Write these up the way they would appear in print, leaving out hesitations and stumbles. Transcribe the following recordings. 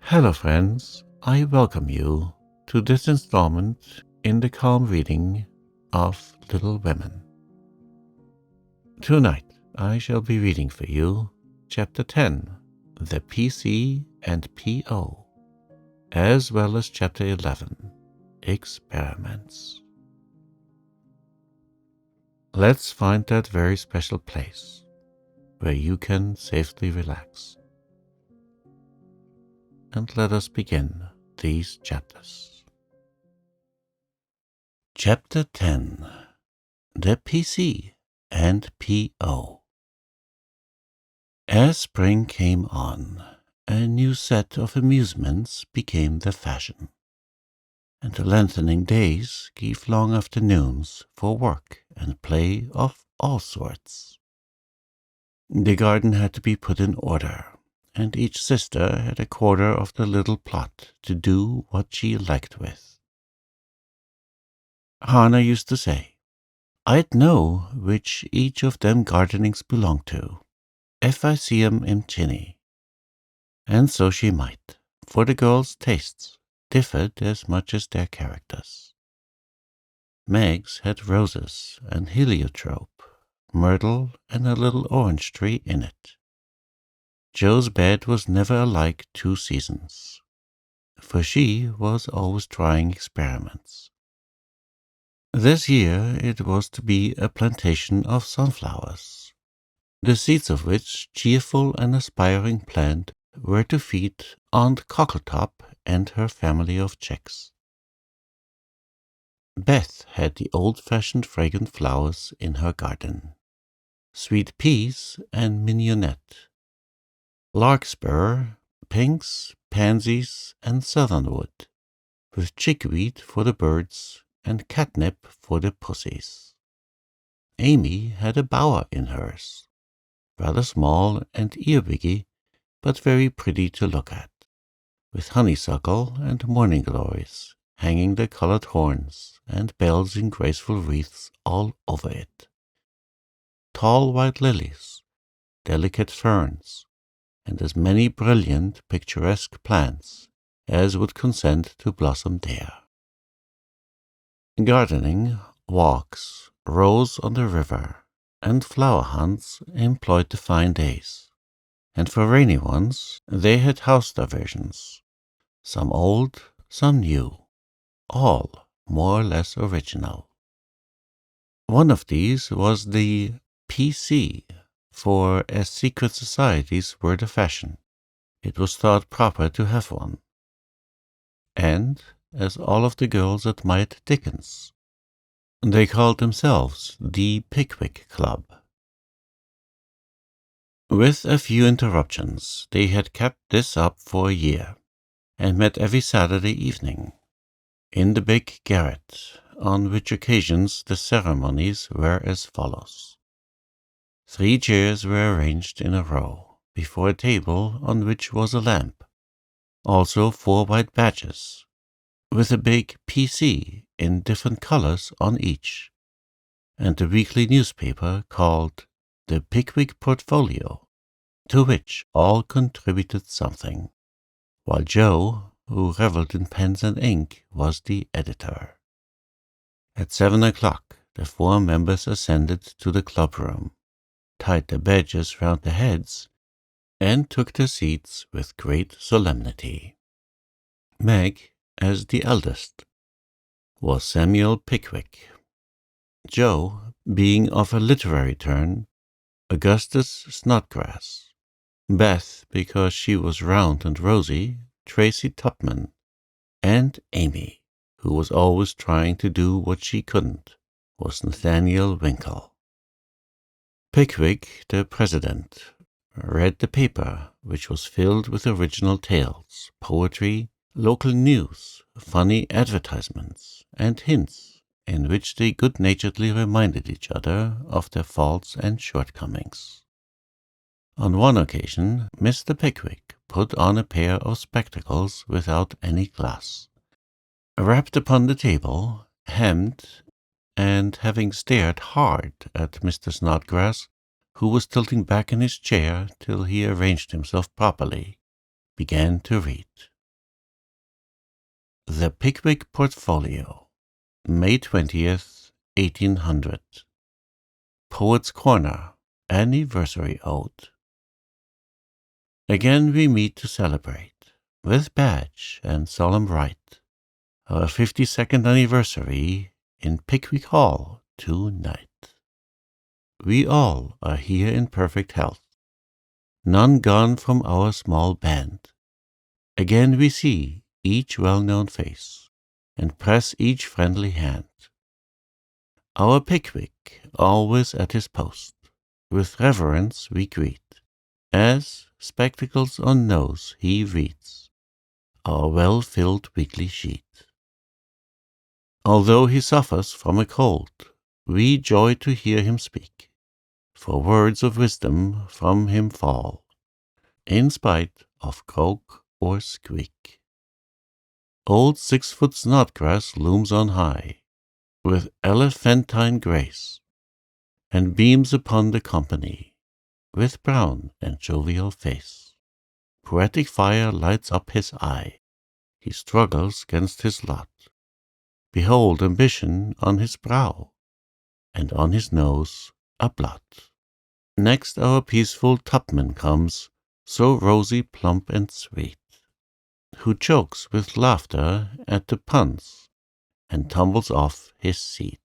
Hello, friends. I welcome you to this installment in the calm reading of Little Women. Tonight, I shall be reading for you Chapter 10, The PC and PO, as well as Chapter 11, Experiments. Let's find that very special place where you can safely relax. And let us begin these chapters. Chapter 10, The PC and PO. As spring came on, a new set of amusements became the fashion, and the lengthening days gave long afternoons for work and play of all sorts. The garden had to be put in order, and each sister had a quarter of the little plot to do what she liked with. Hannah used to say, "I'd know which each of them gardenings belonged to, if I see 'em in Chinny." And so she might, for the girls' tastes differed as much as their characters. Meg's had roses and heliotrope, myrtle and a little orange tree in it. Jo's bed was never alike 2 seasons, for she was always trying experiments. This year it was to be a plantation of sunflowers, the seeds of which cheerful and aspiring plant were to feed Aunt Cockletop and her family of chicks. Beth had the old-fashioned fragrant flowers in her garden, sweet peas and mignonette, larkspur, pinks, pansies, and southernwood, with chickweed for the birds and catnip for the pussies. Amy had a bower in hers, rather small and earbiggy, but very pretty to look at, with honeysuckle and morning glories hanging their colored horns and bells in graceful wreaths all over it. Tall white lilies, delicate ferns, and as many brilliant, picturesque plants as would consent to blossom there. Gardening, walks, rows on the river, and flower hunts employed the fine days, and for rainy ones they had house diversions, some old, some new, all more or less original. One of these was the PC, for as secret societies were the fashion, it was thought proper to have one. And as all of the girls admired Dickens, they called themselves the Pickwick Club. With a few interruptions, they had kept this up for a year, and met every Saturday evening, in the big garret, on which occasions the ceremonies were as follows. 3 chairs were arranged in a row, before a table on which was a lamp, also 4 white badges, with a big PC in different colors on each, and a weekly newspaper called the Pickwick Portfolio, to which all contributed something, while Jo, who revelled in pens and ink, was the editor. At 7 o'clock the 4 members ascended to the club-room, tied their badges round their heads, and took their seats with great solemnity. Meg, as the eldest, was Samuel Pickwick. Jo, being of a literary turn, Augustus Snodgrass. Beth, because she was round and rosy, Tracy Tupman, and Amy, who was always trying to do what she couldn't, was Nathaniel Winkle. Pickwick, the president, read the paper, which was filled with original tales, poetry, local news, funny advertisements, and hints, in which they good-naturedly reminded each other of their faults and shortcomings. On one occasion, Mr. Pickwick put on a pair of spectacles without any glass, rapped upon the table, hemmed, and having stared hard at Mr. Snodgrass, who was tilting back in his chair till he arranged himself properly, began to read. The Pickwick Portfolio, May 20th, 1800. Poet's Corner, Anniversary Ode. Again we meet to celebrate, with badge and solemn rite, our 52nd anniversary in Pickwick Hall tonight. We all are here in perfect health, none gone from our small band. Again we see each well-known face, and press each friendly hand. Our Pickwick, always at his post, with reverence we greet, as, spectacles on nose, he reads our well-filled weekly sheet. Although he suffers from a cold, we joy to hear him speak, for words of wisdom from him fall, in spite of croak or squeak. Old 6-foot Snodgrass looms on high, with elephantine grace, and beams upon the company, with brown and jovial face. Poetic fire lights up his eye, he struggles 'gainst his lot. Behold ambition on his brow, and on his nose a blot. Next our peaceful Tupman comes, so rosy, plump, and sweet, who chokes with laughter at the puns, and tumbles off his seat.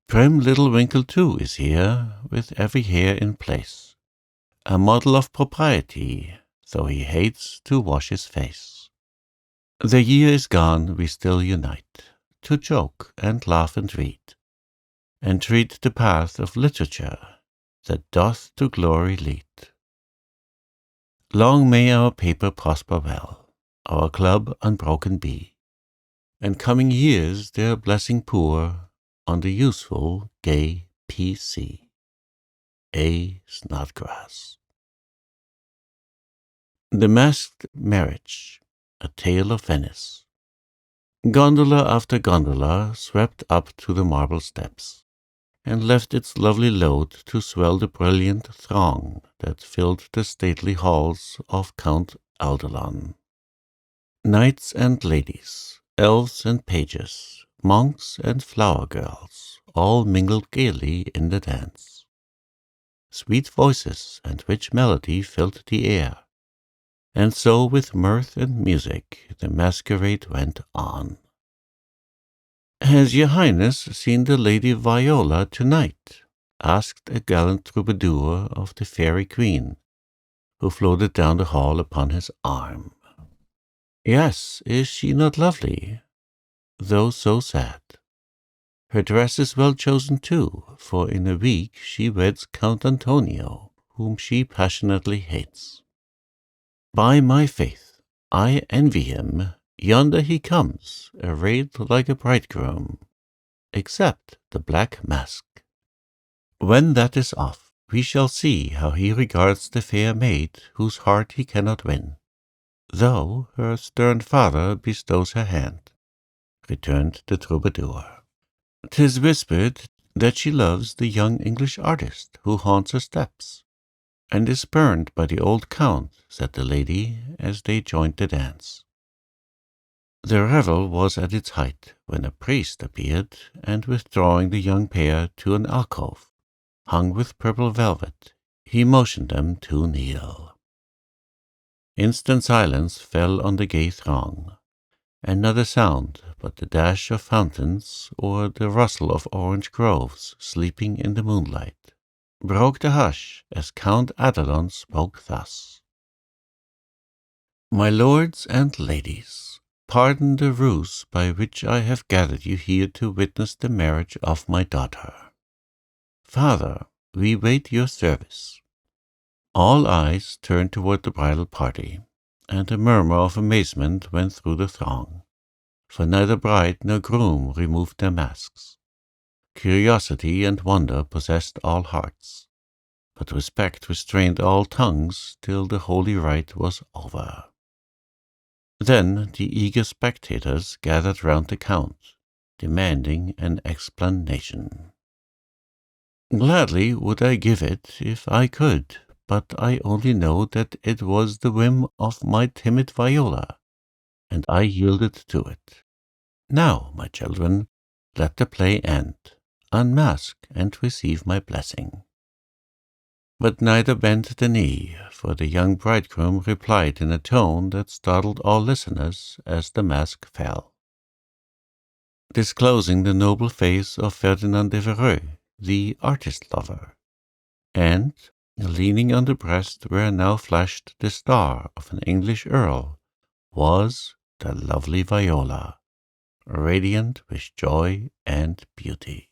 Prim little Winkle, too, is here, with every hair in place, a model of propriety, though he hates to wash his face. The year is gone, we still unite, to joke and laugh and read, and treat the path of literature that doth to glory lead. Long may our paper prosper well, our club unbroken be, and coming years their blessing pour on the useful, gay P.C. A. Snodgrass. The Masked Marriage, a Tale of Venice. Gondola after gondola swept up to the marble steps, and left its lovely load to swell the brilliant throng that filled the stately halls of Count Aldelon. Knights and ladies, elves and pages, monks and flower girls, all mingled gaily in the dance. Sweet voices and rich melody filled the air, and so with mirth and music the masquerade went on. "Has your Highness seen the Lady Viola tonight?" asked a gallant troubadour of the Fairy Queen, who floated down the hall upon his arm. "Yes, is she not lovely, though so sad? Her dress is well chosen too, for in a week she weds Count Antonio, whom she passionately hates. By my faith, I envy him. Yonder he comes, arrayed like a bridegroom, except the black mask. When that is off, we shall see how he regards the fair maid whose heart he cannot win, though her stern father bestows her hand," returned the troubadour. "'Tis whispered that she loves the young English artist who haunts her steps, and is spurned by the old count," said the lady, as they joined the dance. The revel was at its height when a priest appeared, and withdrawing the young pair to an alcove, hung with purple velvet, he motioned them to kneel. Instant silence fell on the gay throng, and not a sound but the dash of fountains or the rustle of orange groves sleeping in the moonlight broke the hush as Count Adelon spoke thus. "My lords and ladies, pardon the ruse by which I have gathered you here to witness the marriage of my daughter. Father, we wait your service." All eyes turned toward the bridal party, and a murmur of amazement went through the throng, for neither bride nor groom removed their masks. Curiosity and wonder possessed all hearts, but respect restrained all tongues till the holy rite was over. Then the eager spectators gathered round the Count, demanding an explanation. "Gladly would I give it, if I could, but I only know that it was the whim of my timid Viola, and I yielded to it. Now, my children, let the play end. Unmask and receive my blessing." But neither bent the knee, for the young bridegroom replied in a tone that startled all listeners as the mask fell, disclosing the noble face of Ferdinand Devereux, the artist-lover, and, leaning on the breast where now flashed the star of an English earl, was the lovely Viola, radiant with joy and beauty.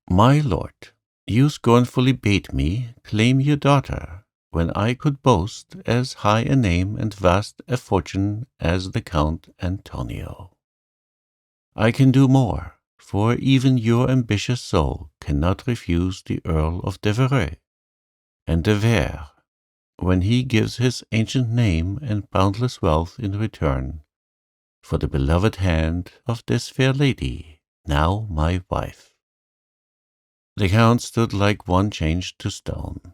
"My lord, you scornfully bade me claim your daughter, when I could boast as high a name and vast a fortune as the Count Antonio. I can do more, for even your ambitious soul cannot refuse the Earl of Devereux, and De Vere, when he gives his ancient name and boundless wealth in return for the beloved hand of this fair lady, now my wife." The Count stood like one changed to stone,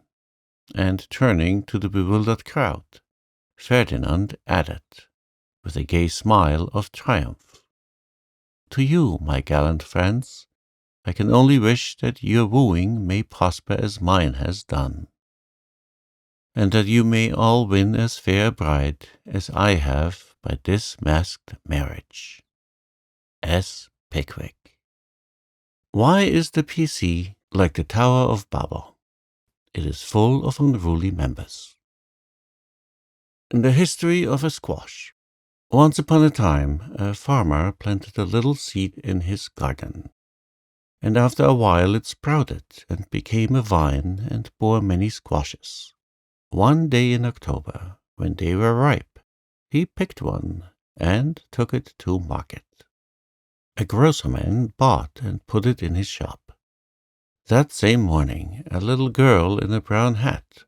and turning to the bewildered crowd, Ferdinand added, with a gay smile of triumph, "To you, my gallant friends, I can only wish that your wooing may prosper as mine has done, and that you may all win as fair a bride as I have by this masked marriage. S. Pickwick." Why is the PC like the Tower of Babel? It is full of unruly members. The history of a squash. Once upon a time, a farmer planted a little seed in his garden, and after a while it sprouted and became a vine and bore many squashes. One day in October, when they were ripe, he picked one and took it to market. A grocerman bought and put it in his shop. That same morning, a little girl in a brown hat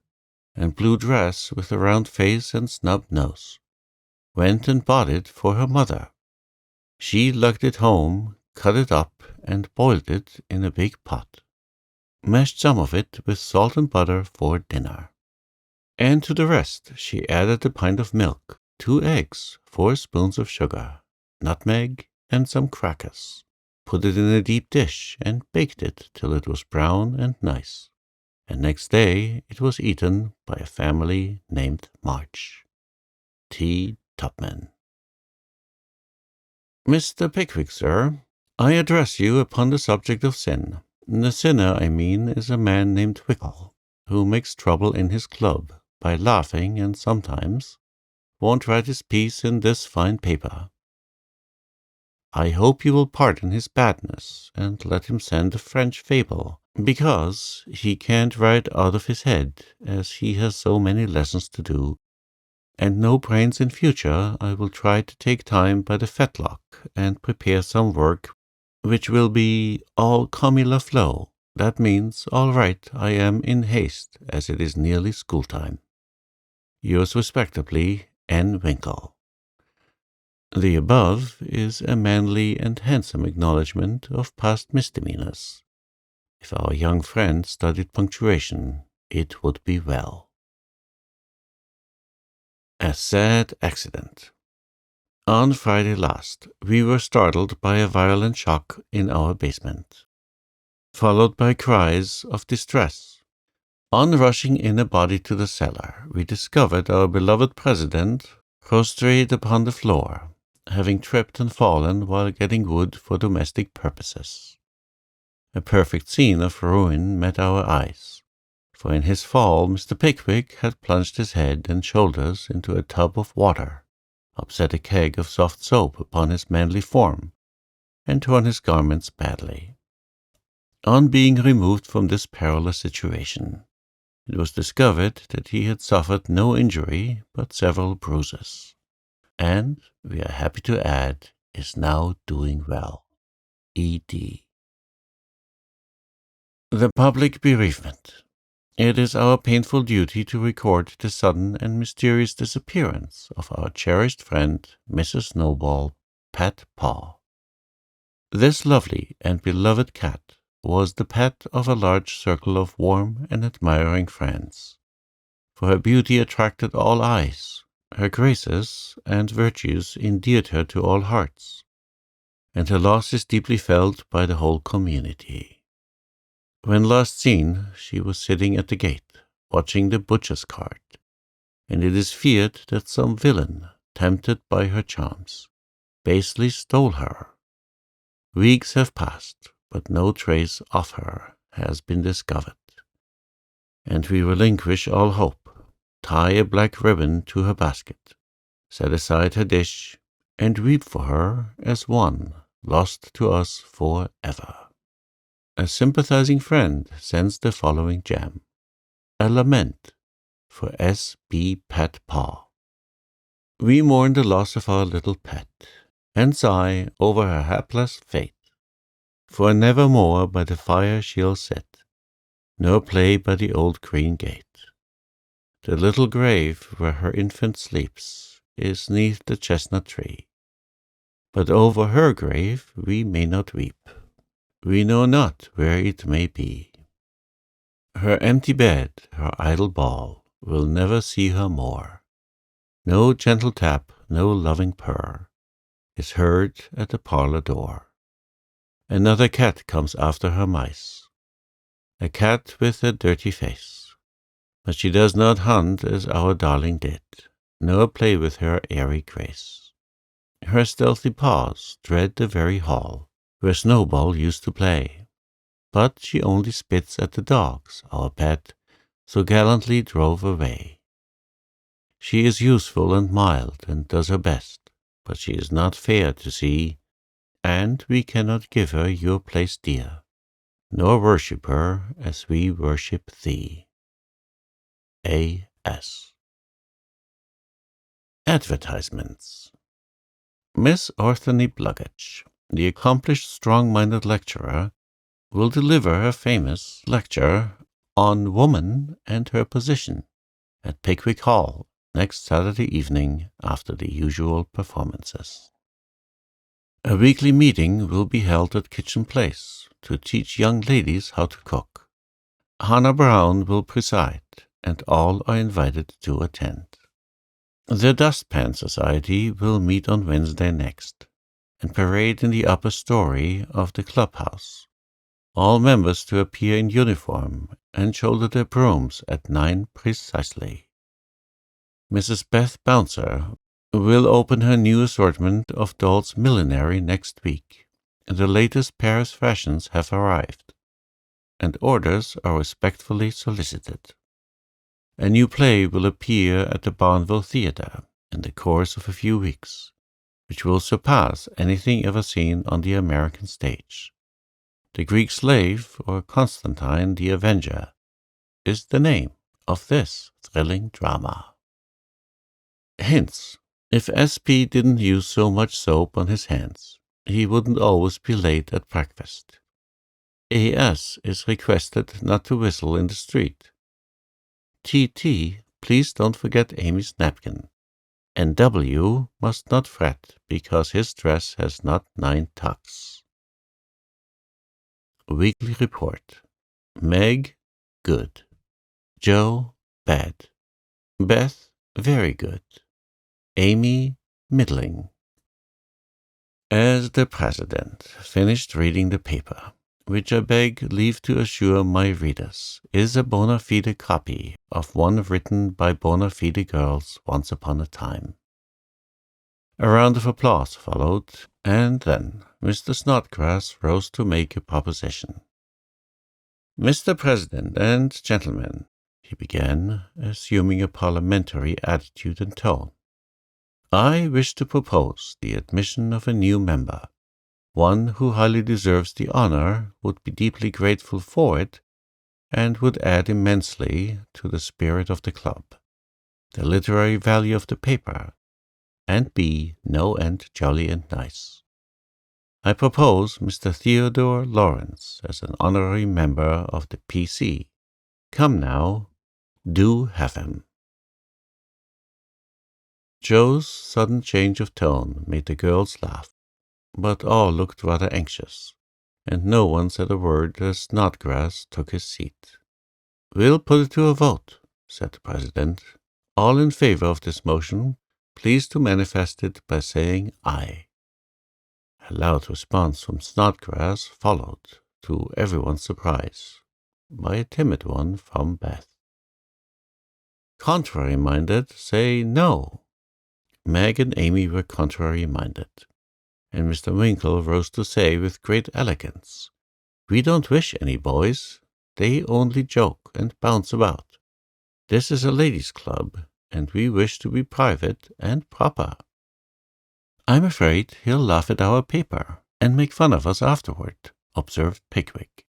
and blue dress with a round face and snub nose went and bought it for her mother. She lugged it home, cut it up, and boiled it in a big pot, mashed some of it with salt and butter for dinner. And to the rest she added a pint of milk, 2 eggs, 4 spoons of sugar, nutmeg, and some crackers, put it in a deep dish, and baked it till it was brown and nice, and next day it was eaten by a family named March. T. Tupman. "Mr. Pickwick, sir, I address you upon the subject of sin. The sinner, I mean, is a man named Wickle, who makes trouble in his club by laughing, and sometimes won't write his piece in this fine paper. I hope you will pardon his badness, and let him send a French fable, because he can't write out of his head, as he has so many lessons to do, and no brains in future. I will try to take time by the fetlock, and prepare some work which will be all comme il faut. That means, all right, I am in haste, as it is nearly school-time. Yours respectably, N. Winkle." The above is a manly and handsome acknowledgment of past misdemeanors. If our young friend studied punctuation, it would be well. A sad accident. On Friday last, we were startled by a violent shock in our basement, followed by cries of distress. On rushing in a body to the cellar, we discovered our beloved president prostrate upon the floor, having tripped and fallen while getting wood for domestic purposes. A perfect scene of ruin met our eyes, for in his fall Mr. Pickwick had plunged his head and shoulders into a tub of water, upset a keg of soft soap upon his manly form, and torn his garments badly. On being removed from this perilous situation, it was discovered that he had suffered no injury but several bruises, and, we are happy to add, is now doing well. E.D. The public bereavement. It is our painful duty to record the sudden and mysterious disappearance of our cherished friend, Mrs. Snowball, Pat Paw. This lovely and beloved cat was the pet of a large circle of warm and admiring friends, for her beauty attracted all eyes, Her graces and virtues endeared her to all hearts, and her loss is deeply felt by the whole community. When last seen, she was sitting at the gate, watching the butcher's cart, and it is feared that some villain, tempted by her charms, basely stole her. Weeks have passed, but no trace of her has been discovered, and we relinquish all hope, tie a black ribbon to her basket, set aside her dish, and weep for her as one lost to us forever. A sympathizing friend sends the following gem: a lament for S.B. Pet Paw. We mourn the loss of our little pet, and sigh over her hapless fate. For nevermore by the fire she'll sit, nor play by the old green gate. The little grave where her infant sleeps is 'neath the chestnut tree, but over her grave we may not weep. We know not where it may be. Her empty bed, her idle ball, will never see her more. No gentle tap, no loving purr, is heard at the parlor door. Another cat comes after her mice, a cat with a dirty face. But she does not hunt as our darling did, nor play with her airy grace. Her stealthy paws tread the very hall where Snowball used to play, but she only spits at the dogs our pet so gallantly drove away. She is useful and mild, and does her best, but she is not fair to see, and we cannot give her your place dear, nor worship her as we worship thee. A.S. Advertisements. Miss Orthony Blugage, the accomplished strong-minded lecturer, will deliver her famous lecture on Woman and Her Position at Pickwick Hall next Saturday evening after the usual performances. A weekly meeting will be held at Kitchen Place to teach young ladies how to cook. Hannah Brown will preside, and all are invited to attend. The Dustpan Society will meet on Wednesday next, and parade in the upper story of the clubhouse. All members to appear in uniform and shoulder their brooms at 9 precisely. Mrs. Beth Bouncer will open her new assortment of dolls' millinery next week. The latest Paris fashions have arrived, and orders are respectfully solicited. A new play will appear at the Barnville Theatre in the course of a few weeks, which will surpass anything ever seen on the American stage. The Greek Slave, or Constantine the Avenger, is the name of this thrilling drama. Hints: if S.P. didn't use so much soap on his hands, he wouldn't always be late at breakfast. A.S. is requested not to whistle in the street. T.T., please don't forget Amy's napkin. And W. must not fret because his dress has not 9 tucks. Weekly Report. Meg, good. Joe, bad. Beth, very good. Amy, middling. As the President finished reading the paper, which I beg leave to assure my readers is a bona fide copy of one written by bona fide girls once upon a time. A round of applause followed, and then Mr. Snodgrass rose to make a proposition. "Mr. President and gentlemen," he began, assuming a parliamentary attitude and tone, "I wish to propose the admission of a new member. One who highly deserves the honor, would be deeply grateful for it, and would add immensely to the spirit of the club, the literary value of the paper, and be no end jolly and nice. I propose Mr. Theodore Lawrence as an honorary member of the P.C. Come now, do have him." Joe's sudden change of tone made the girls laugh, but all looked rather anxious, and no one said a word as Snodgrass took his seat. "We'll put it to a vote," said the President. "All in favor of this motion, please to manifest it by saying "I." A loud response from Snodgrass followed, to everyone's surprise, by a timid one from Beth. Contrary-minded, say "No." Meg and Amy were contrary-minded, and Mr. Winkle rose to say with great elegance, "We don't wish any boys. They only joke and bounce about. This is a ladies' club, and we wish to be private and proper." "I'm afraid he'll laugh at our paper and make fun of us afterward," observed Pickwick,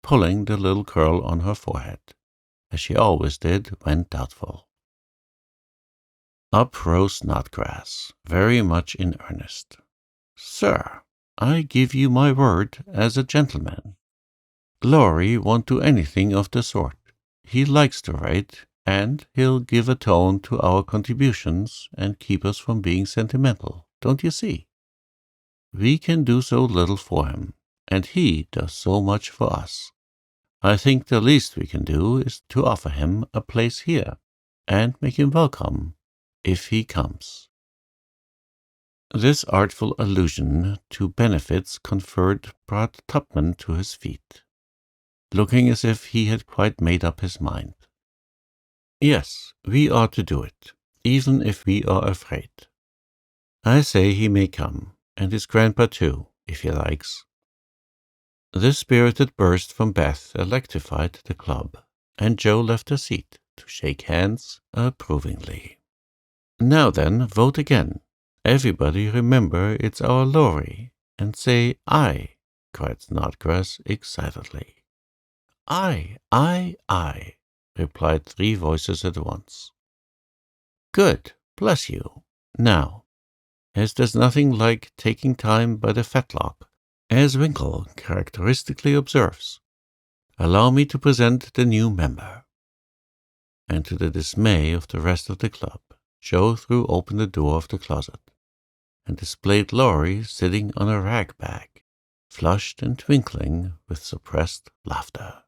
pulling the little curl on her forehead, as she always did when doubtful. Up rose Snodgrass, very much in earnest. "Sir, I give you my word as a gentleman. Laurie won't do anything of the sort. He likes to write, and he'll give a tone to our contributions and keep us from being sentimental, don't you see? We can do so little for him, and he does so much for us. I think the least we can do is to offer him a place here, and make him welcome, if he comes." This artful allusion to benefits conferred brought Tupman to his feet, looking as if he had quite made up his mind. "Yes, we are to do it, even if we are afraid. I say he may come, and his grandpa too, if he likes." This spirited burst from Beth electrified the club, and Jo left her seat to shake hands approvingly. "Now then, vote again. Everybody remember it's our Laurie, and say "I," cried Snodgrass excitedly. "I, I, I," replied 3 voices at once. "Good, bless you. Now, as there's nothing like taking time by the fetlock, as Winkle characteristically observes, allow me to present the new member." And to the dismay of the rest of the club, Jo threw open the door of the closet, and displayed Laurie sitting on a rag bag, flushed and twinkling with suppressed laughter.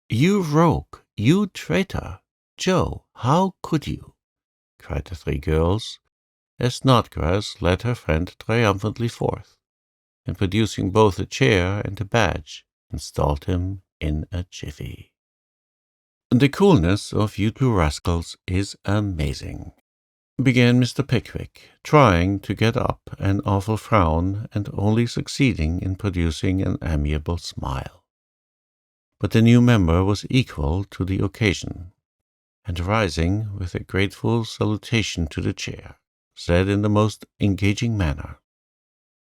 "You rogue! You traitor! Jo, how could you?" cried the 3 girls, as Snodgrass led her friend triumphantly forth, and producing both a chair and a badge, installed him in a jiffy. "The coolness of you 2 rascals is amazing," began Mr. Pickwick, trying to get up an awful frown and only succeeding in producing an amiable smile. But the new member was equal to the occasion, and rising with a grateful salutation to the chair, said in the most engaging manner,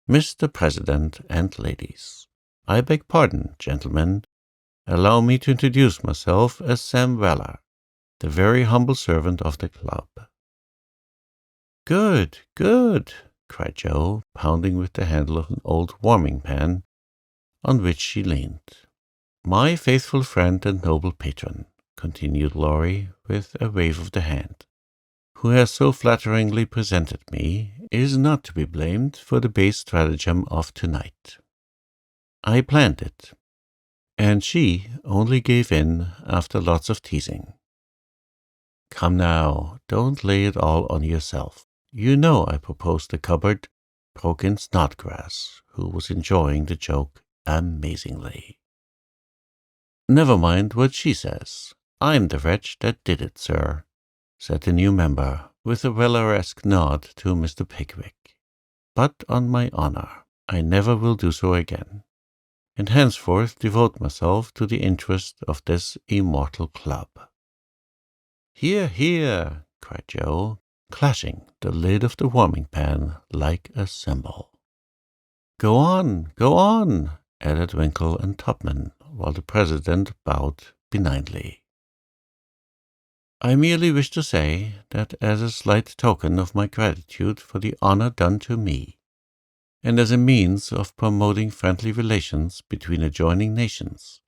"Mr. President and ladies, I beg pardon, gentlemen. Allow me to introduce myself as Sam Weller, the very humble servant of the club." "Good, good," cried Jo, pounding with the handle of an old warming-pan on which she leaned. "My faithful friend and noble patron," continued Laurie, with a wave of the hand, "who has so flatteringly presented me, is not to be blamed for the base stratagem of tonight. I planned it, and she only gave in after lots of teasing. Come now, don't lay it all on yourself. You know I proposed the cupboard," broke in Snodgrass, who was enjoying the joke amazingly. "Never mind what she says. I'm the wretch that did it, sir," said the new member, with a Welleresque nod to Mr. Pickwick. "But on my honor, I never will do so again, and henceforth devote myself to the interest of this immortal club." "Hear, hear!" cried Jo, clashing the lid of the warming-pan like a cymbal. Go on," added Winkle and Tupman, while the president bowed benignly. "I merely wish to say that as a slight token of my gratitude for the honor done to me, and as a means of promoting friendly relations between adjoining nations,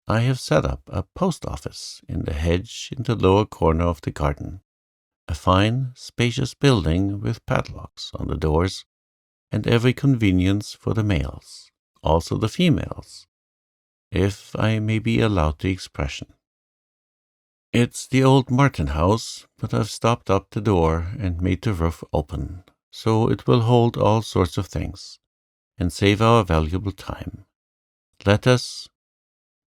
I have set up a post office in the hedge in the lower corner of the garden, a fine, spacious building with padlocks on the doors and every convenience for the males, also the females, if I may be allowed the expression. It's the old Martin house, but I've stopped up the door and made the roof open, so it will hold all sorts of things, and save our valuable time. Letters,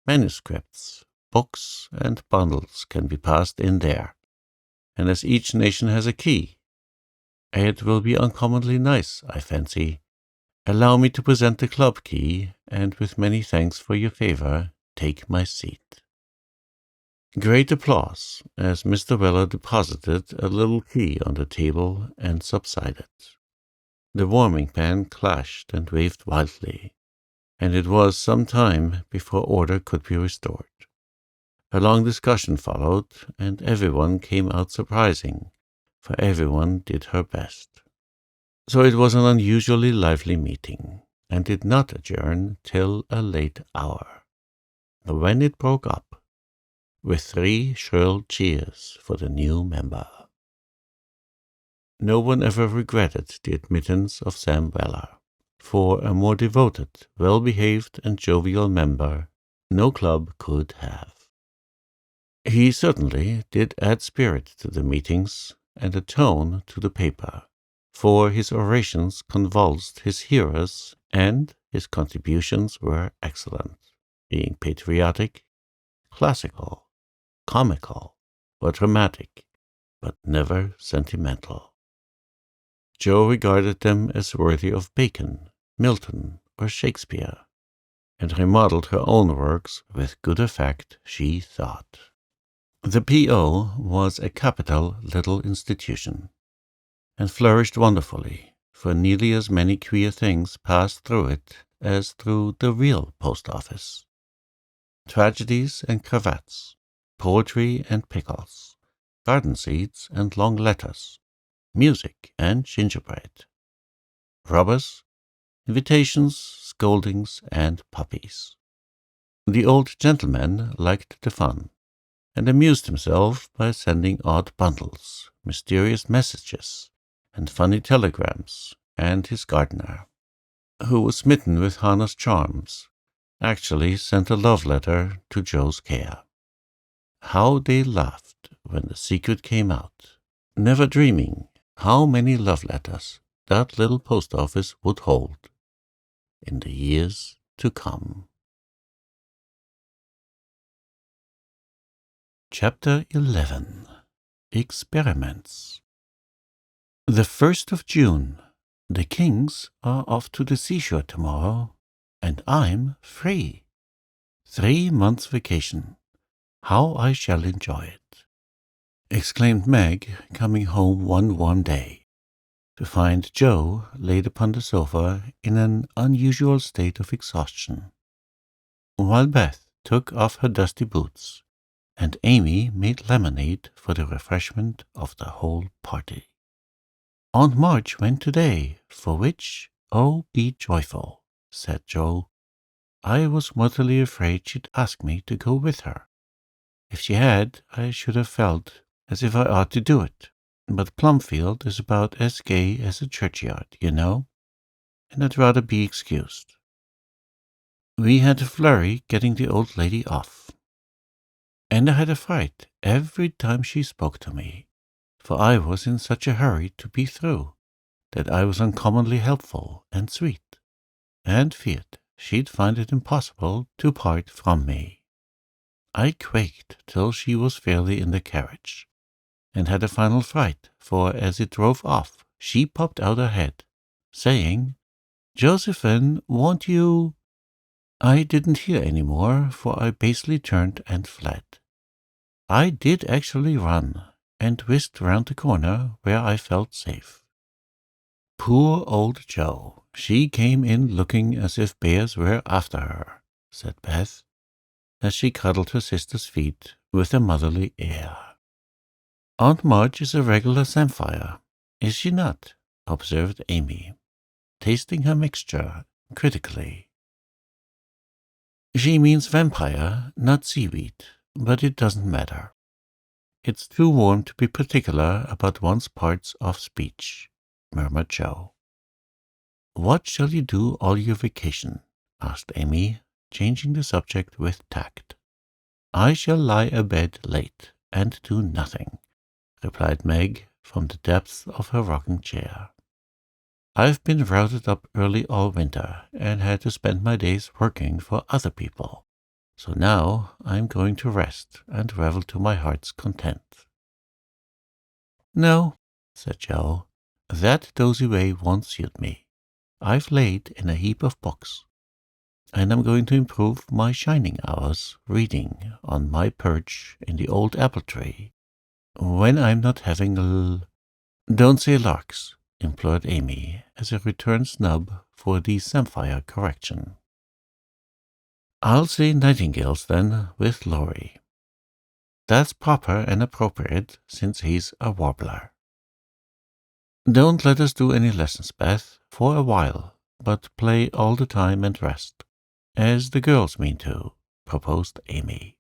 manuscripts, books, and bundles can be passed in there, and as each nation has a key, it will be uncommonly nice, I fancy. Allow me to present the club key, and with many thanks for your favor, take my seat. Great applause as Mr. Weller deposited a little key on the table and subsided. The warming pan clashed and waved wildly, and it was some time before order could be restored. A long discussion followed, and everyone came out surprising, for everyone did her best. So it was an unusually lively meeting, and did not adjourn till a late hour. When it broke up, with 3 shrill cheers for the new member. No one ever regretted the admittance of Sam Weller, for a more devoted, well-behaved, and jovial member no club could have. He certainly did add spirit to the meetings and a tone to the paper, for his orations convulsed his hearers, and his contributions were excellent, being patriotic, classical, comical, or dramatic, but never sentimental. Joe regarded them as worthy of Bacon, Milton, or Shakespeare, and remodeled her own works with good effect, she thought. The P.O. was a capital little institution, and flourished wonderfully, for nearly as many queer things passed through it as through the real post office. Tragedies and cravats, poetry and pickles, garden seeds and long letters, music and gingerbread, robbers, invitations, scoldings, and puppies. The old gentleman liked the fun, and amused himself by sending odd bundles, mysterious messages, and funny telegrams, and his gardener, who was smitten with Hannah's charms, actually sent a love letter to Joe's care. How they laughed when the secret came out, never dreaming how many love letters that little post office would hold in the years to come. Chapter 11. Experiments. The 1st of June. The Kings are off to the seashore tomorrow, and I'm free. 3 months' vacation. How I shall enjoy it, exclaimed Meg, coming home one warm day, to find Joe laid upon the sofa in an unusual state of exhaustion, while Beth took off her dusty boots, and Amy made lemonade for the refreshment of the whole party. Aunt March went today, for which, oh, be joyful, said Joe. I was mortally afraid she'd ask me to go with her. If she had, I should have felt as if I ought to do it. But Plumfield is about as gay as a churchyard, you know, and I'd rather be excused. We had a flurry getting the old lady off, and I had a fright every time she spoke to me, for I was in such a hurry to be through that I was uncommonly helpful and sweet, and feared she'd find it impossible to part from me. I quaked till she was fairly in the carriage, and had a final fright, for as it drove off, she popped out her head, saying, Josephine, won't you? I didn't hear any more, for I basely turned and fled. I did actually run, and whisked round the corner where I felt safe. Poor old Jo, she came in looking as if bears were after her, said Beth, as she cuddled her sister's feet with a motherly air. Aunt March is a regular samphire, is she not? Observed Amy, tasting her mixture critically. She means vampire, not seaweed, but it doesn't matter. It's too warm to be particular about one's parts of speech, murmured Jo. What shall you do all your vacation? Asked Amy, changing the subject with tact. I shall lie abed late, and do nothing," replied Meg from the depths of her rocking chair. "I've been routed up early all winter and had to spend my days working for other people. So now I'm going to rest and revel to my heart's content." "No," said Joe, "that dozy way won't suit me. I've laid in a heap of books, and I'm going to improve my shining hours reading on my perch in the old apple tree when I'm not having "Don't say larks," implored Amy as a return snub for the samphire correction. "I'll say nightingales, then, with Laurie. That's proper and appropriate, since he's a warbler." "Don't let us do any lessons, Beth, for a while, but play all the time and rest, as the girls mean to," proposed Amy.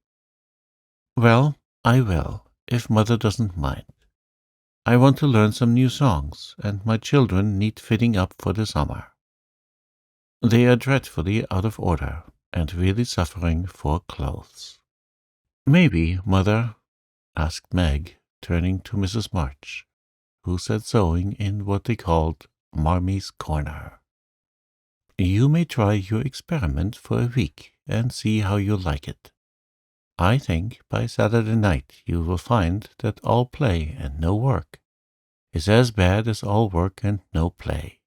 "Well, I will, if Mother doesn't mind. I want to learn some new songs, and my children need fitting up for the summer. They are dreadfully out of order, and really suffering for clothes." "Maybe, Mother," asked Meg, turning to Mrs. March, who sat sewing in what they called Marmy's Corner, "you may try your experiment for a week and see how you like it. I think by Saturday night you will find that all play and no work is as bad as all work and no play."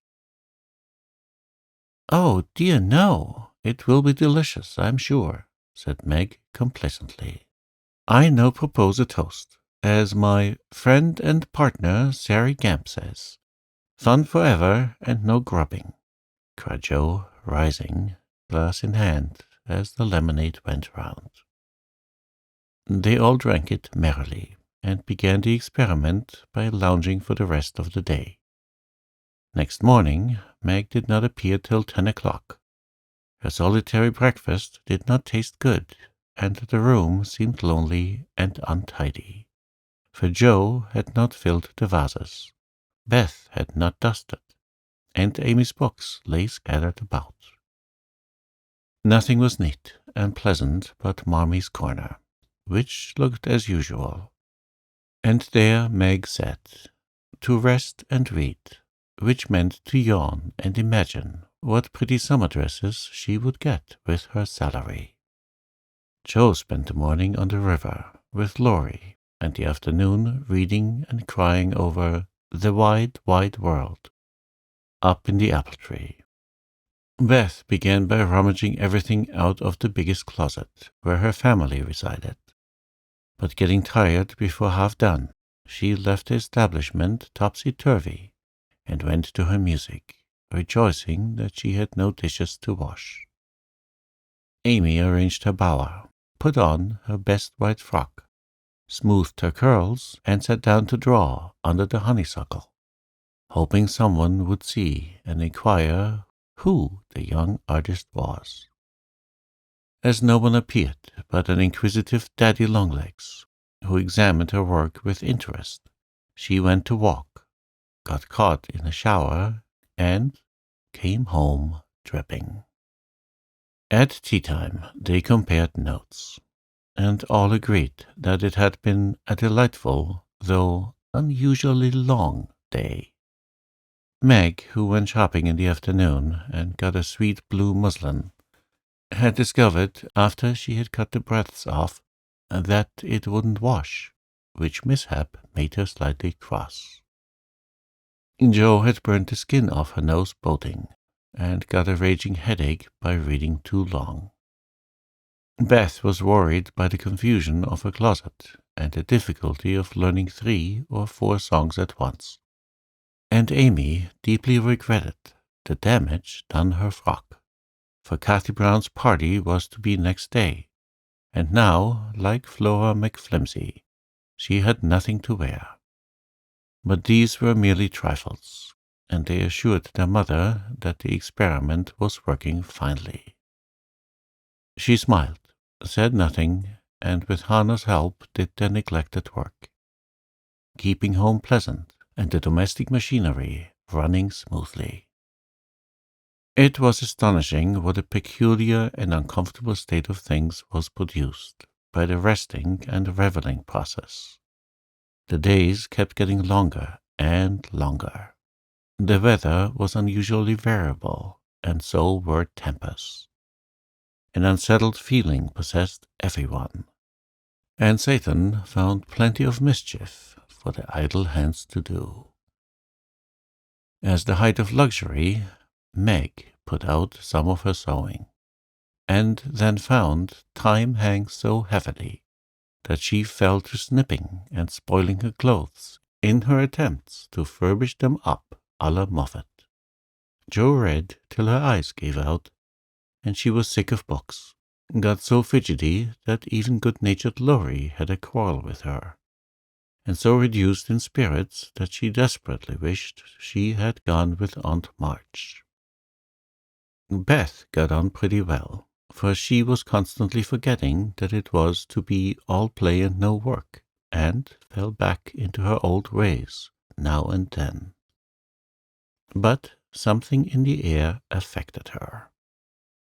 "Oh, dear, no! It will be delicious, I'm sure," said Meg complacently. "I now propose a toast, as my friend and partner Sari Gamp says. Fun forever and no grubbing," cried Joe, rising, glass in hand, as the lemonade went round. They all drank it merrily, and began the experiment by lounging for the rest of the day. Next morning Meg did not appear till 10 o'clock. Her solitary breakfast did not taste good, and the room seemed lonely and untidy, for Joe had not filled the vases, Beth had not dusted, and Amy's books lay scattered about. Nothing was neat and pleasant but Marmy's Corner, which looked as usual, and there Meg sat, to rest and read, which meant to yawn and imagine what pretty summer dresses she would get with her salary. Joe spent the morning on the river with Laurie, and the afternoon reading and crying over The Wide, Wide World up in the apple tree. Beth began by rummaging everything out of the biggest closet where her family resided, but getting tired before half done, she left the establishment topsy-turvy and went to her music, rejoicing that she had no dishes to wash. Amy arranged her bower, put on her best white frock, smoothed her curls, and sat down to draw under the honeysuckle, hoping someone would see and inquire who the young artist was. As no one appeared but an inquisitive Daddy Longlegs, who examined her work with interest, she went to walk, got caught in a shower, and came home dripping. At tea-time they compared notes, and all agreed that it had been a delightful, though unusually long, day. Meg, who went shopping in the afternoon and got a sweet blue muslin, had discovered, after she had cut the breadths off, that it wouldn't wash, which mishap made her slightly cross. Joe had burnt the skin off her nose boating, and got a raging headache by reading too long. Beth was worried by the confusion of her closet and the difficulty of learning 3 or 4 songs at once, and Amy deeply regretted the damage done her frock, for Kathy Brown's party was to be next day, and now, like Flora McFlimsy, she had nothing to wear. But these were merely trifles, and they assured their mother that the experiment was working finely. She smiled, said nothing, and with Hannah's help did their neglected work, keeping home pleasant and the domestic machinery running smoothly. It was astonishing what a peculiar and uncomfortable state of things was produced by the resting and reveling process. The days kept getting longer and longer. The weather was unusually variable, and so were tempers. An unsettled feeling possessed everyone, and Satan found plenty of mischief for the idle hands to do. As the height of luxury, Meg put out some of her sewing, and then found time hang so heavily that she fell to snipping and spoiling her clothes in her attempts to furbish them up a la Moffat. Jo read till her eyes gave out, and she was sick of books, got so fidgety that even good-natured Laurie had a quarrel with her, and so reduced in spirits that she desperately wished she had gone with Aunt March. Beth got on pretty well, for she was constantly forgetting that it was to be all play and no work, and fell back into her old ways now and then. But something in the air affected her,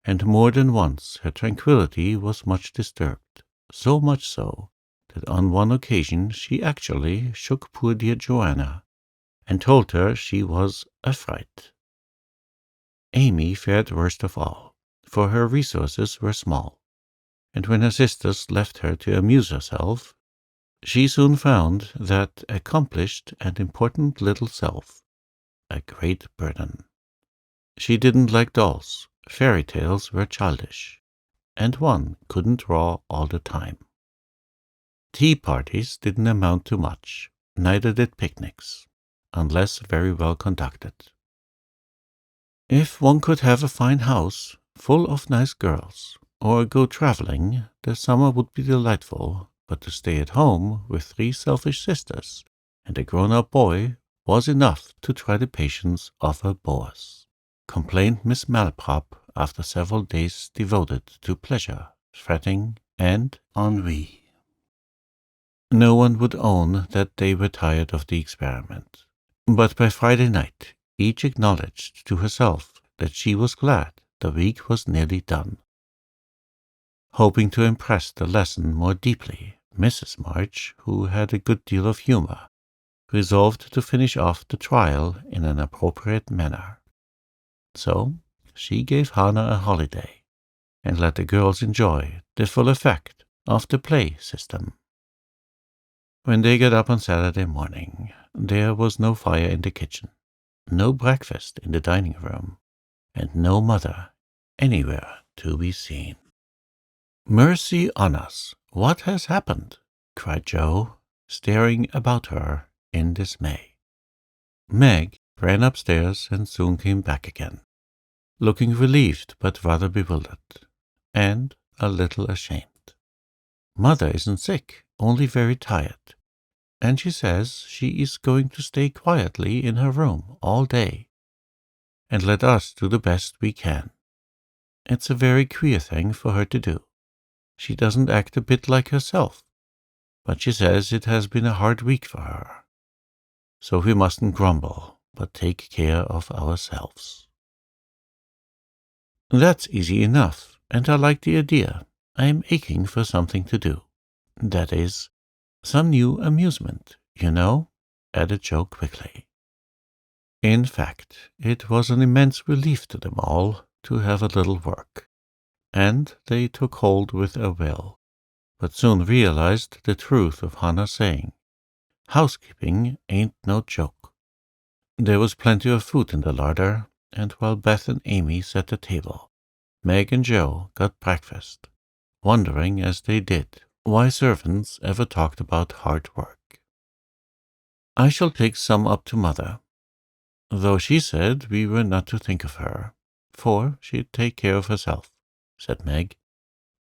and more than once her tranquillity was much disturbed, so much so that on one occasion she actually shook poor dear Joanna, and told her she was "afright." Amy fared worst of all, for her resources were small, and when her sisters left her to amuse herself, she soon found that accomplished and important little self a great burden. She didn't like dolls, fairy tales were childish, and one couldn't draw all the time. Tea parties didn't amount to much, neither did picnics, unless very well conducted. If one could have a fine house full of nice girls, or go travelling, the summer would be delightful, but to stay at home with 3 selfish sisters and a grown-up boy was enough to try the patience of her bores, complained Miss Malaprop after several days devoted to pleasure, fretting, and ennui. No one would own that they were tired of the experiment, but by Friday night each acknowledged to herself that she was glad the week was nearly done. Hoping to impress the lesson more deeply, Mrs. March, who had a good deal of humour, resolved to finish off the trial in an appropriate manner. So she gave Hannah a holiday, and let the girls enjoy the full effect of the play system. When they got up on Saturday morning, there was no fire in the kitchen, no breakfast in the dining room, and no mother anywhere to be seen. "Mercy on us, what has happened?" cried Jo, staring about her in dismay. Meg ran upstairs and soon came back again, looking relieved but rather bewildered, and a little ashamed. "Mother isn't sick, only very tired, and she says she is going to stay quietly in her room all day, and let us do the best we can. It's a very queer thing for her to do. She doesn't act a bit like herself, but she says it has been a hard week for her. So we mustn't grumble, but take care of ourselves." "That's easy enough, and I like the idea. I am aching for something to do. That is, some new amusement, you know," added Jo quickly. In fact, it was an immense relief to them all to have a little work, and they took hold with a will, but soon realized the truth of Hannah's saying, "Housekeeping ain't no joke." There was plenty of food in the larder, and while Beth and Amy set the table, Meg and Jo got breakfast, wondering as they did why servants ever talked about hard work. "I shall take some up to Mother, though she said we were not to think of her, for she'd take care of herself," said Meg,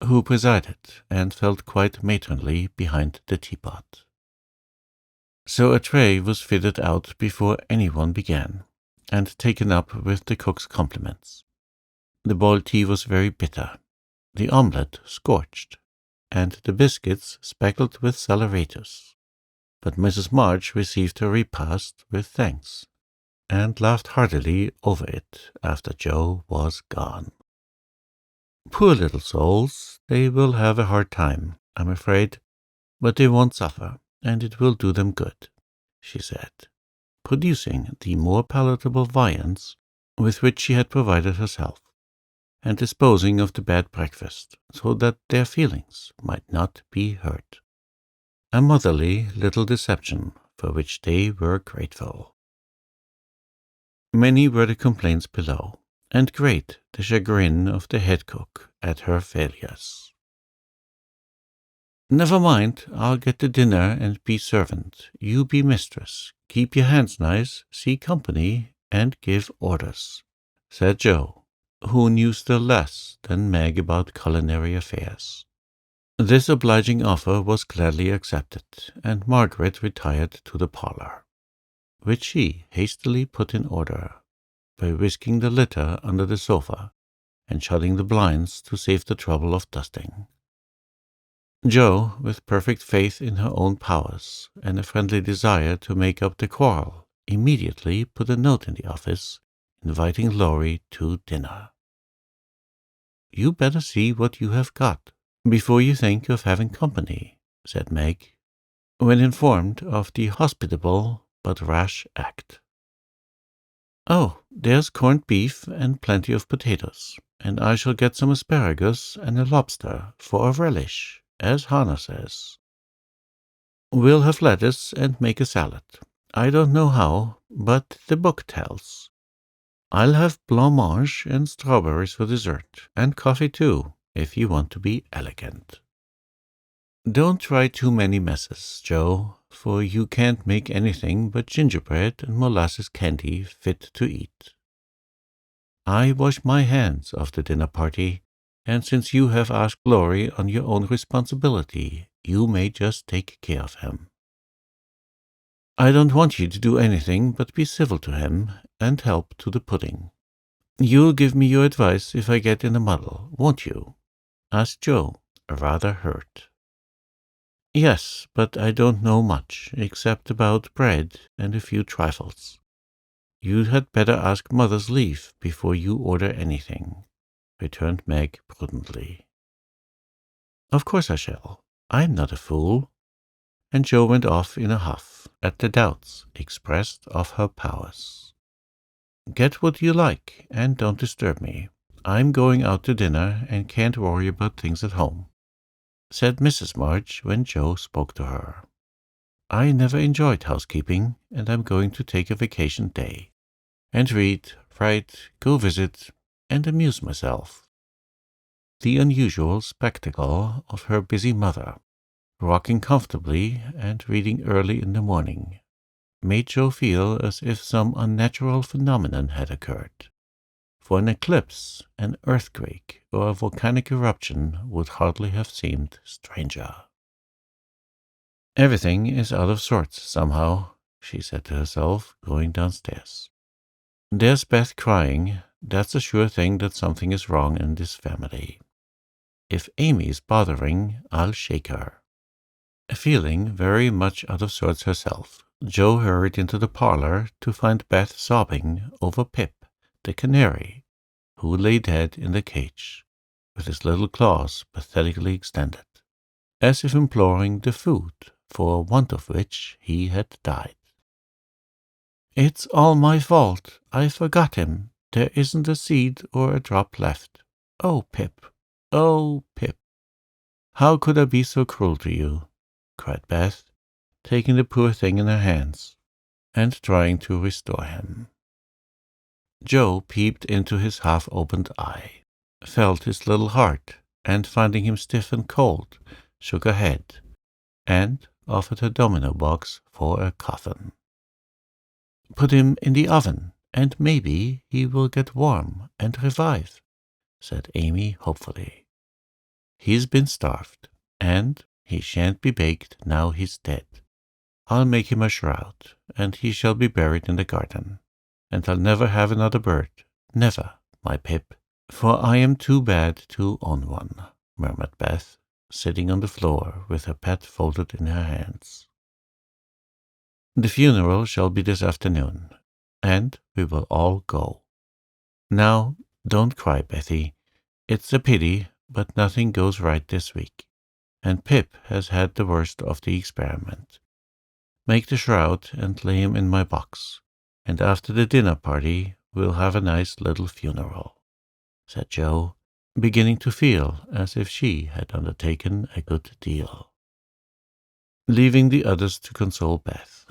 who presided and felt quite matronly behind the teapot. So a tray was fitted out before anyone began, and taken up with the cook's compliments. The boiled tea was very bitter, the omelette scorched, and the biscuits speckled with saleratus. But Mrs. March received her repast with thanks, and laughed heartily over it after Jo was gone. "Poor little souls, they will have a hard time I'm afraid, but they won't suffer, and it will do them good," she said, producing the more palatable viands with which she had provided herself, and disposing of the bad breakfast so that their feelings might not be hurt. A motherly little deception for which they were grateful. Many were the complaints below, and great the chagrin of the head cook at her failures. "Never mind, I'll get the dinner and be servant. You be mistress. Keep your hands nice, see company, and give orders," said Joe, who knew still less than Meg about culinary affairs. This obliging offer was gladly accepted, and Margaret retired to the parlour, which she hastily put in order by whisking the litter under the sofa and shutting the blinds to save the trouble of dusting. Jo, with perfect faith in her own powers and a friendly desire to make up the quarrel, immediately put a note in the office inviting Laurie to dinner. "You better see what you have got before you think of having company," said Meg, when informed of the hospitable but rash act. "Oh, there's corned beef and plenty of potatoes, and I shall get some asparagus and a lobster for a relish, as Hannah says. We'll have lettuce and make a salad. I don't know how, but the book tells. I'll have blancmange and strawberries for dessert, and coffee too, if you want to be elegant. Don't try too many messes, Jo, for you can't make anything but gingerbread and molasses candy fit to eat. I wash my hands of the dinner party, and since you have asked Laurie on your own responsibility, you may just take care of him. I don't want you to do anything but be civil to him and help to the pudding. You'll give me your advice if I get in a muddle, won't you?" asked Jo, rather hurt. "Yes, but I don't know much, except about bread and a few trifles. You had better ask Mother's leave before you order anything," returned Meg prudently. "Of course I shall. I'm not a fool." And Jo went off in a huff at the doubts expressed of her powers. "Get what you like, and don't disturb me. I'm going out to dinner and can't worry about things at home," said Mrs. March when Jo spoke to her. "I never enjoyed housekeeping, and I'm going to take a vacation day, and read, write, go visit, and amuse myself." The unusual spectacle of her busy mother, rocking comfortably and reading early in the morning, made Jo feel as if some unnatural phenomenon had occurred, for an eclipse, an earthquake, or a volcanic eruption would hardly have seemed stranger. "Everything is out of sorts somehow," she said to herself, going downstairs. "There's Beth crying. That's a sure thing that something is wrong in this family. If Amy's bothering, I'll shake her." Feeling very much out of sorts herself, Jo hurried into the parlor to find Beth sobbing over Pip, the canary, who lay dead in the cage, with his little claws pathetically extended, as if imploring the food for want of which he had died. "It's all my fault. I forgot him. There isn't a seed or a drop left. Oh, Pip! Oh, Pip! How could I be so cruel to you?" cried Beth, taking the poor thing in her hands and trying to restore him. Jo peeped into his half-opened eye, felt his little heart, and finding him stiff and cold, shook her head, and offered her domino box for a coffin. "Put him in the oven, and maybe he will get warm and revive," said Amy hopefully. "He's been starved, and he shan't be baked now he's dead. I'll make him a shroud, and he shall be buried in the garden, and I'll never have another bird, never, my Pip, for I am too bad to own one," murmured Beth, sitting on the floor with her pet folded in her hands. "The funeral shall be this afternoon, and we will all go. Now, don't cry, Bethy. It's a pity, but nothing goes right this week, and Pip has had the worst of the experiment. Make the shroud and lay him in my box, and after the dinner party we'll have a nice little funeral," said Jo, beginning to feel as if she had undertaken a good deal. Leaving the others to console Beth,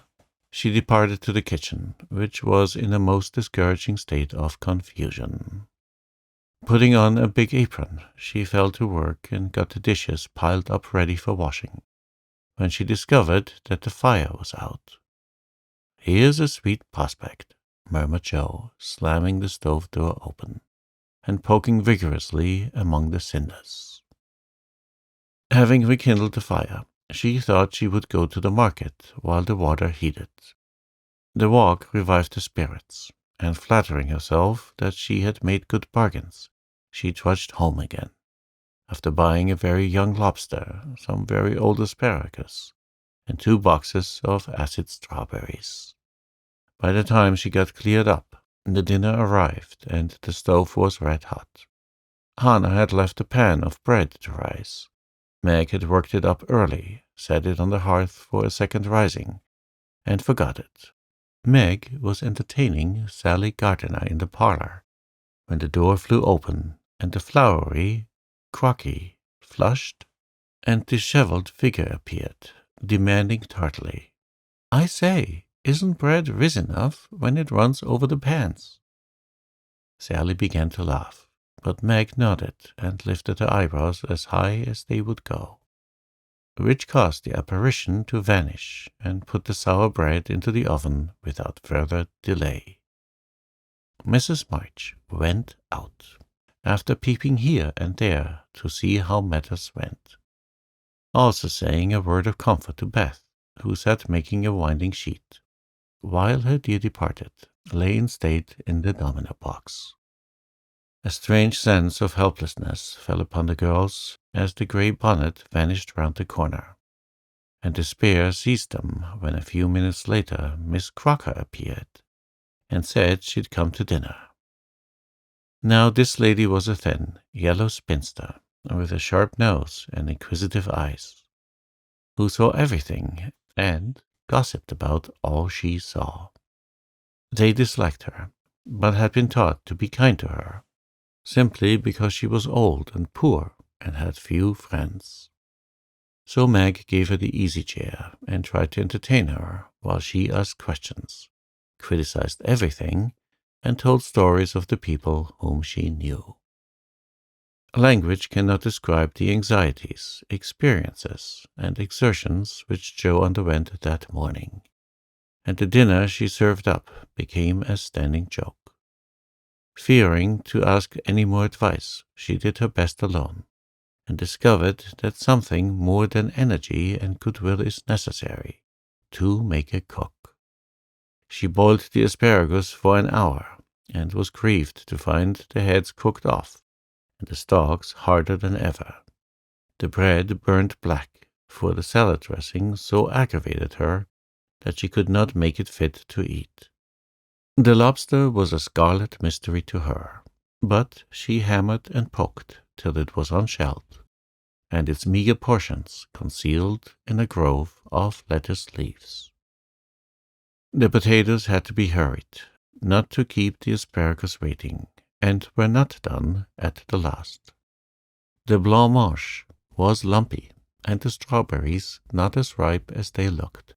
she departed to the kitchen, which was in a most discouraging state of confusion. Putting on a big apron, she fell to work and got the dishes piled up ready for washing, when she discovered that the fire was out. "Here's a sweet prospect," murmured Jo, slamming the stove door open and poking vigorously among the cinders. Having rekindled the fire, she thought she would go to the market while the water heated. The walk revived her spirits, and flattering herself that she had made good bargains, she trudged home again, after buying a very young lobster, some very old asparagus, and 2 boxes of acid strawberries. By the time she got cleared up, the dinner arrived, and the stove was red hot. Hannah had left a pan of bread to rise. Meg had worked it up early, set it on the hearth for a second rising, and forgot it. Meg was entertaining Sally Gardiner in the parlor, when the door flew open, and the floury, crocky, flushed, and disheveled figure appeared, demanding tartly, "I say, isn't bread risen enough when it runs over the pans?" Sally began to laugh, but Meg nodded and lifted her eyebrows as high as they would go, which caused the apparition to vanish and put the sour bread into the oven without further delay. Mrs. March went out, after peeping here and there to see how matters went, also saying a word of comfort to Beth, who sat making a winding sheet, while her dear departed lay in state in the domino box. A strange sense of helplessness fell upon the girls as the grey bonnet vanished round the corner, and despair seized them when a few minutes later Miss Crocker appeared and said she'd come to dinner. Now this lady was a thin, yellow spinster, with a sharp nose and inquisitive eyes, who saw everything and gossiped about all she saw. They disliked her, but had been taught to be kind to her, simply because she was old and poor and had few friends. So Meg gave her the easy chair and tried to entertain her while she asked questions, criticized everything, and told stories of the people whom she knew. Language cannot describe the anxieties, experiences, and exertions which Jo underwent that morning, and the dinner she served up became a standing joke. Fearing to ask any more advice, she did her best alone, and discovered that something more than energy and goodwill is necessary to make a cook. She boiled the asparagus for an hour, and was grieved to find the heads cooked off, and the stalks harder than ever. The bread burned black, for the salad dressing so aggravated her that she could not make it fit to eat. The lobster was a scarlet mystery to her, but she hammered and poked till it was unshelled, and its meagre portions concealed in a grove of lettuce leaves. The potatoes had to be hurried, not to keep the asparagus waiting, and were not done at the last. The blancmange was lumpy, and the strawberries not as ripe as they looked,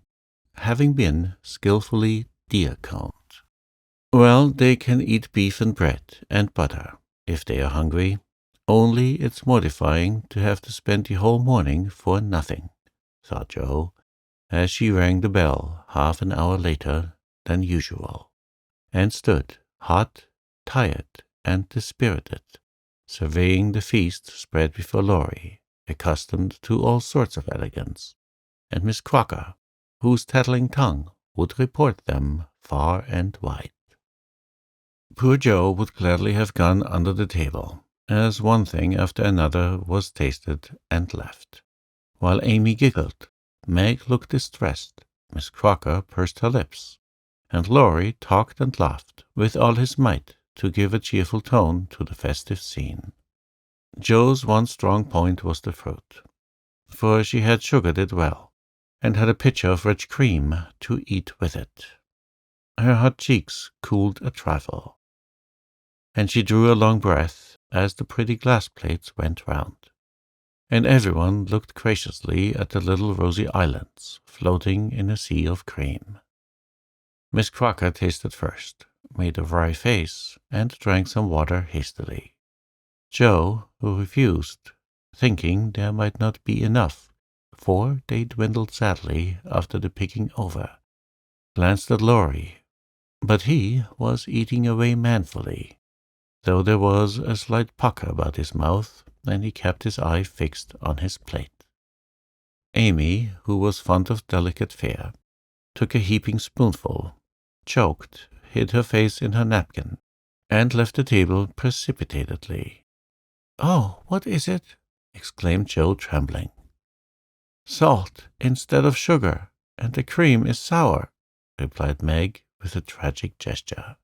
having been skilfully deer-combed. Well, they can eat beef and bread and butter, if they are hungry, only it's mortifying to have to spend the whole morning for nothing, thought Jo, as she rang the bell half an hour later than usual, and stood, hot, tired, and dispirited, surveying the feast spread before Laurie, accustomed to all sorts of elegance, and Miss Crocker, whose tattling tongue would report them far and wide. Poor Jo would gladly have gone under the table, as one thing after another was tasted and left. While Amy giggled, Meg looked distressed, Miss Crocker pursed her lips, and Laurie talked and laughed with all his might to give a cheerful tone to the festive scene. Jo's one strong point was the fruit. for she had sugared it well, and had a pitcher of rich cream to eat with it. Her hot cheeks cooled a trifle, and she drew a long breath as the pretty glass plates went round, and everyone looked graciously at the little rosy islands floating in a sea of cream. Miss Crocker tasted first, made a wry face, and drank some water hastily. Joe, who refused, thinking there might not be enough, for they dwindled sadly after the picking over, glanced at Laurie, but he was eating away manfully, though there was a slight pucker about his mouth, and he kept his eye fixed on his plate. Amy, who was fond of delicate fare, took a heaping spoonful, choked, hid her face in her napkin, and left the table precipitately. "Oh, what is it?" exclaimed Joe, trembling. "Salt instead of sugar, and the cream is sour," replied Meg with a tragic gesture.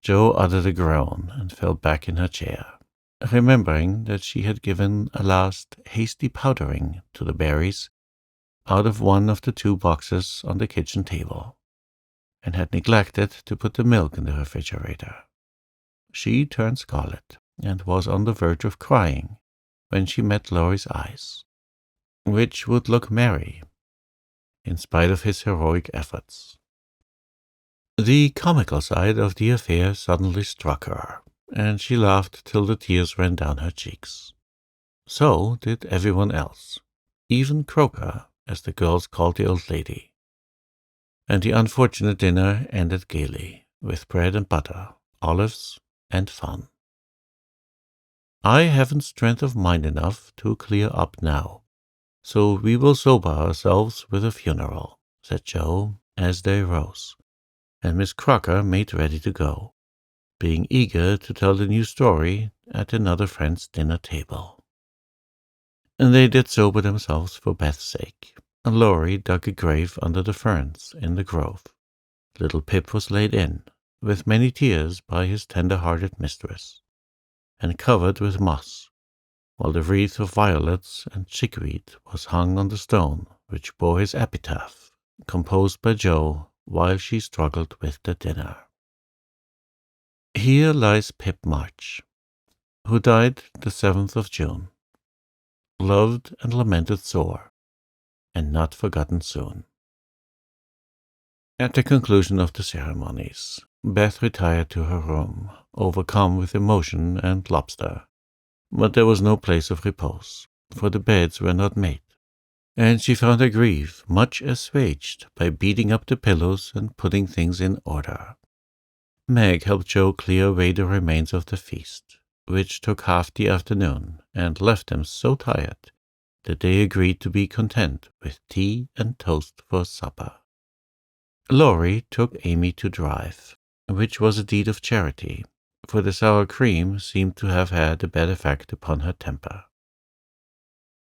Joe uttered a groan and fell back in her chair, remembering that she had given a last hasty powdering to the berries out of one of the 2 boxes on the kitchen table, and had neglected to put the milk in the refrigerator. She turned scarlet, and was on the verge of crying when she met Laurie's eyes, which would look merry, in spite of his heroic efforts. The comical side of the affair suddenly struck her, and she laughed till the tears ran down her cheeks. So did everyone else, even Croaker, as the girls called the old lady. And the unfortunate dinner ended gaily, with bread and butter, olives, and fun. "I haven't strength of mind enough to clear up now, so we will sober ourselves with a funeral," said Joe, as they rose, and Miss Crocker made ready to go, being eager to tell the new story at another friend's dinner table. And they did sober themselves for Beth's sake, and Laurie dug a grave under the ferns in the grove. Little Pip was laid in, with many tears, by his tender-hearted mistress, and covered with moss, while the wreath of violets and chickweed was hung on the stone which bore his epitaph, composed by Joe while she struggled with the dinner. Here lies Pip March, who died the 7th of June, loved and lamented sore, and not forgotten soon. At the conclusion of the ceremonies, Beth retired to her room, overcome with emotion and lobster. But there was no place of repose, for the beds were not made, and she found her grief much assuaged by beating up the pillows and putting things in order. Meg helped Joe clear away the remains of the feast, which took half the afternoon, and left them so tired that they agreed to be content with tea and toast for supper. Laurie took Amy to drive, which was a deed of charity, for the sour cream seemed to have had a bad effect upon her temper.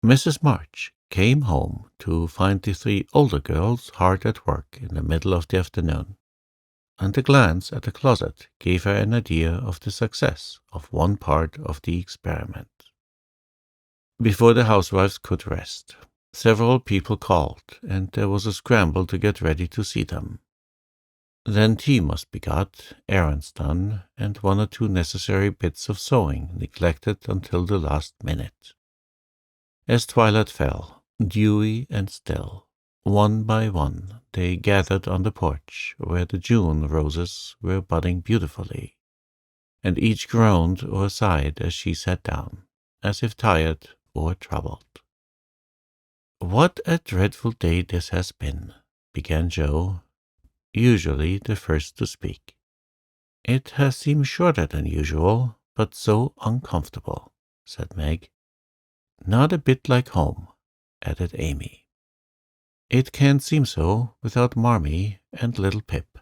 Mrs. March came home to find the 3 older girls hard at work in the middle of the afternoon, and a glance at the closet gave her an idea of the success of one part of the experiment. Before the housewives could rest, several people called, and there was a scramble to get ready to see them. Then tea must be got, errands done, and 1 or 2 necessary bits of sewing neglected until the last minute. As twilight fell, dewy and still, one by one they gathered on the porch where the June roses were budding beautifully, and each groaned or sighed as she sat down, as if tired or troubled. "What a dreadful day this has been," began Joe, usually the first to speak. "It has seemed shorter than usual, but so uncomfortable," said Meg. "Not a bit like home," added Amy. "It can't seem so without Marmee and little Pip,"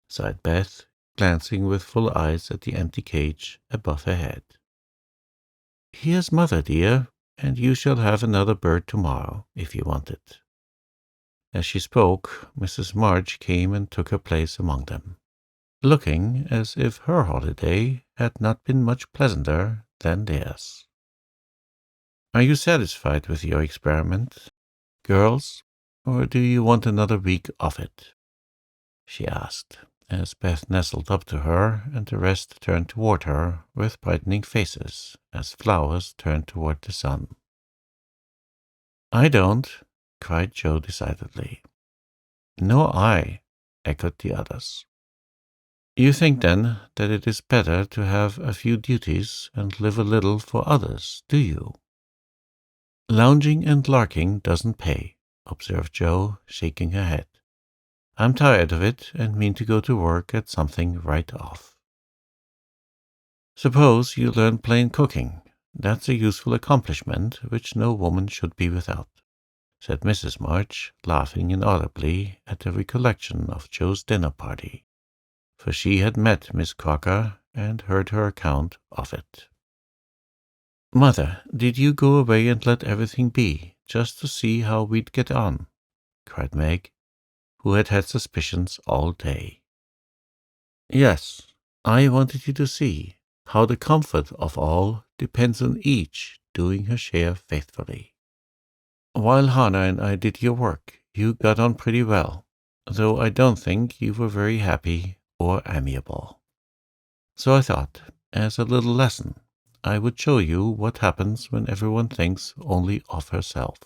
sighed Beth, glancing with full eyes at the empty cage above her head. "Here's Mother, dear, and you shall have another bird tomorrow, if you want it." As she spoke, Mrs. March came and took her place among them, looking as if her holiday had not been much pleasanter than theirs. Are you satisfied with your experiment, girls, or do you want another week of it?" she asked, as Beth nestled up to her and the rest turned toward her with brightening faces, as flowers turn toward the sun. "I don't," cried Joe decidedly. "Nor I," echoed the others. "You think, then, that it is better to have a few duties and live a little for others, do you?" "Lounging and larking doesn't pay," observed Joe, shaking her head. "I'm tired of it and mean to go to work at something right off." "Suppose you learn plain cooking. That's a useful accomplishment which no woman should be without," said Mrs. March, laughing inaudibly at the recollection of Joe's dinner party, for she had met Miss Crocker and heard her account of it. "Mother, did you go away and let everything be, just to see how we'd get on?" cried Meg, who had had suspicions all day. "Yes, I wanted you to see how the comfort of all depends on each doing her share faithfully. While Hannah and I did your work, you got on pretty well, though I don't think you were very happy or amiable. So I thought, as a little lesson, I would show you what happens when everyone thinks only of herself.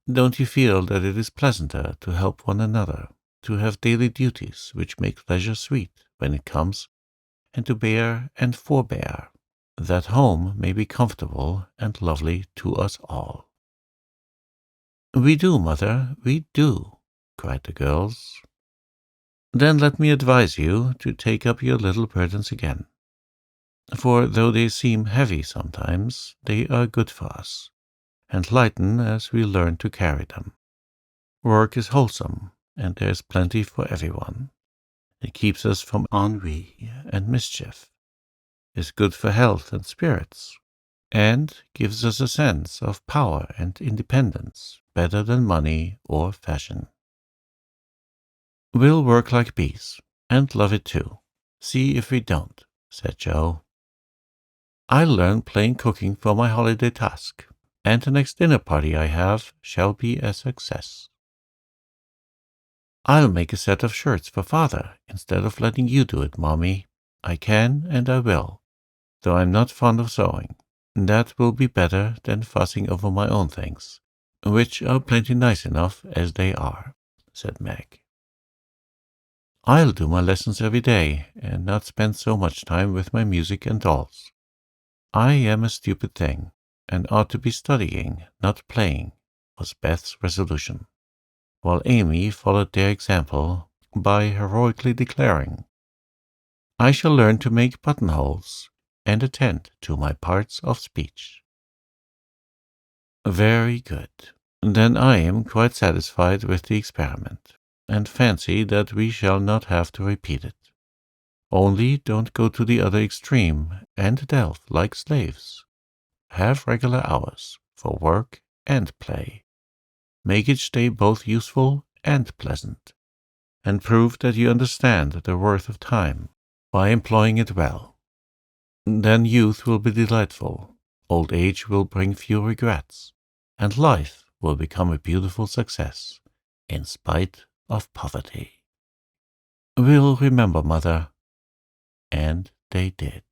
Don't you feel that it is pleasanter to help one another, to have daily duties which make pleasure sweet when it comes, and to bear and forbear, that home may be comfortable and lovely to us all?" "We do, Mother, we do," cried the girls. "Then let me advise you to take up your little burdens again. For though they seem heavy sometimes, they are good for us, and lighten as we learn to carry them. Work is wholesome, and there is plenty for everyone. It keeps us from ennui and mischief, is good for health and spirits, and gives us a sense of power and independence better than money or fashion. We'll work like bees, and love it too. See if we don't," said Joe. "I'll learn plain cooking for my holiday task, and the next dinner party I have shall be a success. I'll make a set of shirts for Father instead of letting you do it, Mommy. I can and I will, though I'm not fond of sewing. That will be better than fussing over my own things, which are plenty nice enough as they are," said Meg. "I'll do my lessons every day, and not spend so much time with my music and dolls. I am a stupid thing, and ought to be studying, not playing," was Beth's resolution, while Amy followed their example by heroically declaring, "I shall learn to make buttonholes and attend to my parts of speech." "Very good. Then I am quite satisfied with the experiment, and fancy that we shall not have to repeat it. Only don't go to the other extreme and delve like slaves. Have regular hours for work and play. Make each day both useful and pleasant, and prove that you understand the worth of time by employing it well. Then youth will be delightful, old age will bring few regrets, and life will become a beautiful success, in spite of poverty. We'll remember, Mother." And they did.